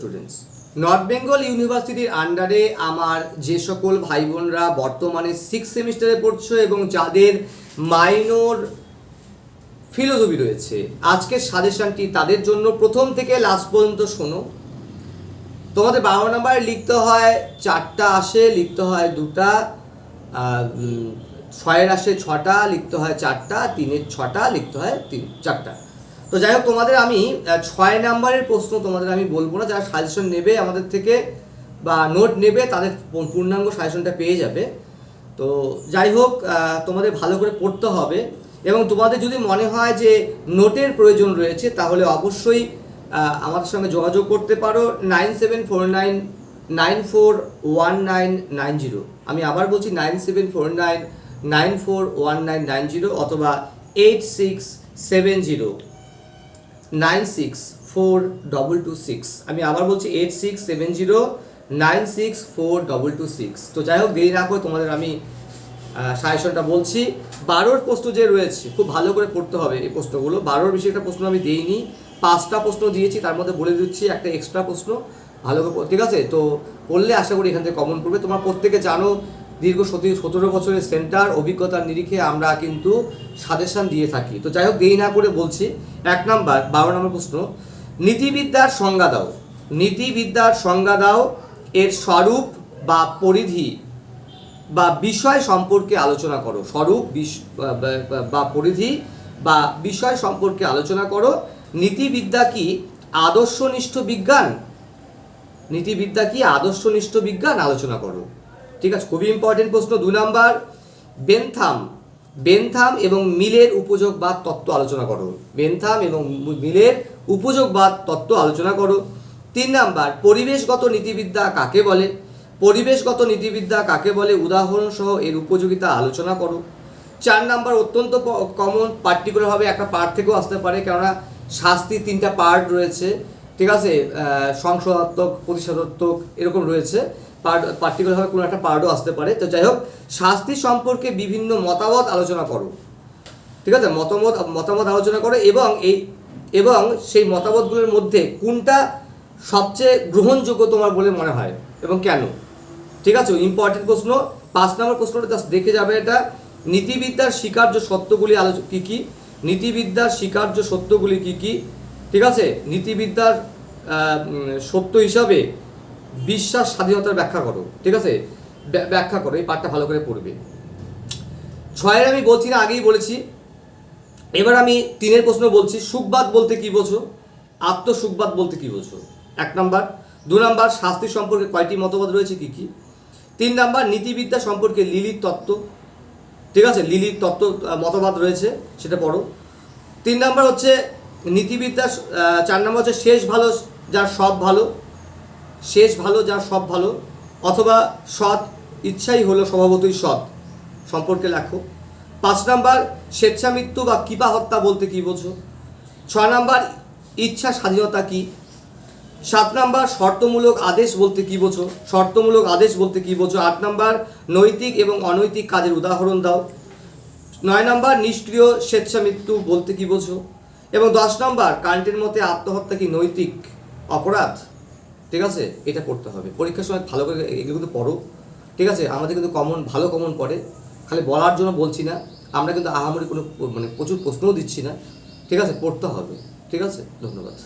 Students, north Bengal ইউনিভার্সিটির আন্ডারে আমার যে সকল ভাই বোনরা বর্তমানে 6th সেমিস্টারে পড়ছো এবং যাদের মাইনর ফিলোসফি রয়েছে, আজকের সাজেশনটি তাদের জন্য। প্রথম থেকে লাস্ট পর্যন্ত শোনো। তোমাদের 12 নম্বরে লিখতে হয় 4টা আসে, লিখতে হয় 2টা, 6-এর আসে 6টা, লিখতে হয় 4টা, 3-এর 6টা, লিখতে হয় 4টা। তো যাই হোক, তোমাদের আমি 6 নম্বরের প্রশ্ন তোমাদের আমি বলবো না। যারা সাজেশন নেবে আমাদের থেকে বা নোট নেবে তাদের পূর্ণাঙ্গ সাজেশনটা পেয়ে যাবে। তো যাই হোক, তোমাদের ভালো করে পড়তে হবে এবং তোমাদের যদি মনে হয় যে নোটের প্রয়োজন রয়েছে তাহলে অবশ্যই আমাদের সঙ্গে যোগাযোগ করতে পারো 9749941990। আমি আবার বলছি 9749941990 অথবা 8670964226। আমি আবার বলছি 8670964226। তো যাই হোক, দেরি না করে তোমাদের আমি সাজেশনটা বলছি। 12 প্রশ্ন যে রয়েছে খুব ভালো করে পড়তে হবে এই প্রশ্নগুলো। 12 বেশি একটা প্রশ্ন আমি দিইনি, 5টা প্রশ্ন দিয়েছি, তার মধ্যে বলে দিচ্ছি একটা এক্সট্রা প্রশ্ন ভালো করে, ঠিক আছে? তো পড়লে আশা করি এখান থেকে কমন পড়বে। তোমরা প্রত্যেকে জানো দীর্ঘ 17 বছরের সেন্টার অভিজ্ঞতার নিরিখে আমরা কিন্তু সাজেশন দিয়ে থাকি। তো যাই হোক, দেরি না করে বলছি। 1 নাম্বার 12 নম্বর প্রশ্ন, নীতিবিদ্যার সংজ্ঞা দাও। নীতিবিদ্যার সংজ্ঞা দাও, এর স্বরূপ বা পরিধি বা বিষয় সম্পর্কে আলোচনা করো। স্বরূপ বা পরিধি বা বিষয় সম্পর্কে আলোচনা করো। নীতিবিদ্যা কি আদর্শনিষ্ঠ বিজ্ঞান? নীতিবিদ্যা কি আদর্শনিষ্ঠ বিজ্ঞান? আলোচনা করো। ঠিক আছে, খুবই ইম্পর্টেন্ট প্রশ্ন। 2 নাম্বার, বেনথাম এবং মিলের উপযোগবাদ তত্ত্ব আলোচনা করো। বেনথাম এবং মিলের উপযোগবাদ তত্ত্ব আলোচনা করো। 3 নাম্বার, পরিবেশগত নীতিবিদ্যা কাকে বলে? পরিবেশগত নীতিবিদ্যা কাকে বলে উদাহরণ সহ এর উপযোগিতা আলোচনা করো। 4 নাম্বার, অত্যন্ত কমন, পার্টিকুলারভাবে একটা পার্ট থেকেও আসতে পারে, কেননা শাস্তির 3টা পার্ট রয়েছে, ঠিক আছে? সংশোধনাত্মক, প্রতিশোধাত্মক এরকম রয়েছে, পার্টিকুলারভাবে কোনো একটা পার্টও আসতে পারে। তো যাই হোক, শাস্তি সম্পর্কে বিভিন্ন মতামত আলোচনা করো, ঠিক আছে? মতামত আলোচনা করো এবং সেই মতামতগুলোর মধ্যে কোনটা সবচেয়ে গ্রহণযোগ্য তোমার বলে মনে হয় এবং কেন? ঠিক আছে, ইম্পর্টেন্ট প্রশ্ন। 5 নম্বর প্রশ্নটা জাস্ট দেখে যাবে এটা। নীতিবিদ্যার স্বীকার্য সত্যগুলি কী কী? নীতিবিদ্যার স্বীকার্য সত্যগুলি কী কী? ঠিক আছে, নীতিবিদ্যার সত্য হিসাবে বিশ্বাস স্বাধীনতার ব্যাখ্যা করো। ঠিক আছে, ব্যাখ্যা করো। এই পাঠটা ভালো করে পড়বে। 6-এর আমি বলছি না, আগেই বলেছি। এবার আমি 3-এর প্রশ্ন বলছি। সুখবাদ বলতে কী বোঝো? আত্মসুখবাদ বলতে কী বোঝো? 1 নাম্বার। 2 নাম্বার, শাস্তি সম্পর্কে কয়টি মতবাদ রয়েছে, কী কী? 3 নাম্বার, নীতিবিদ্যা সম্পর্কে লিলির তত্ত্ব, ঠিক আছে? লিলির তত্ত্ব মতবাদ রয়েছে, সেটা পড়ো। 3 নাম্বার হচ্ছে নীতিবিদ্যা। 4 নাম্বার হচ্ছে শেষ ভালো যার সব ভালো, শেষ ভালো যার সব ভালো, অথবা সৎ ইচ্ছাই হলো স্বভাবতই সৎ সম্পর্কে লেখো। 5 নাম্বার, স্বেচ্ছামৃত্যু বা কৃপা হত্যা বলতে কী বোঝো? 6 নাম্বার, ইচ্ছা স্বাধীনতা কী? 7 নাম্বার, শর্তমূলক আদেশ বলতে কী বোঝো? শর্তমূলক আদেশ বলতে কী বোঝো? 8 নাম্বার, নৈতিক এবং অনৈতিক কাজের উদাহরণ দাও। 9 নাম্বার, নিষ্ক্রিয় স্বেচ্ছামৃত্যু বলতে কী বোঝো? এবং 10 নাম্বার, কান্টের মতে আত্মহত্যা কি নৈতিক অপরাধ? ঠিক আছে, এটা পড়তে হবে পরীক্ষার সময়। ভালো করে এগুলো কিন্তু পড়ো, ঠিক আছে? আমাদের কিন্তু ভালো কমন পড়ে, খালি বলার জন্য বলছি না। আমরা কিন্তু আহামরি কোনো প্রচুর প্রশ্নও দিচ্ছি না, ঠিক আছে? পড়তে হবে, ঠিক আছে? ধন্যবাদ।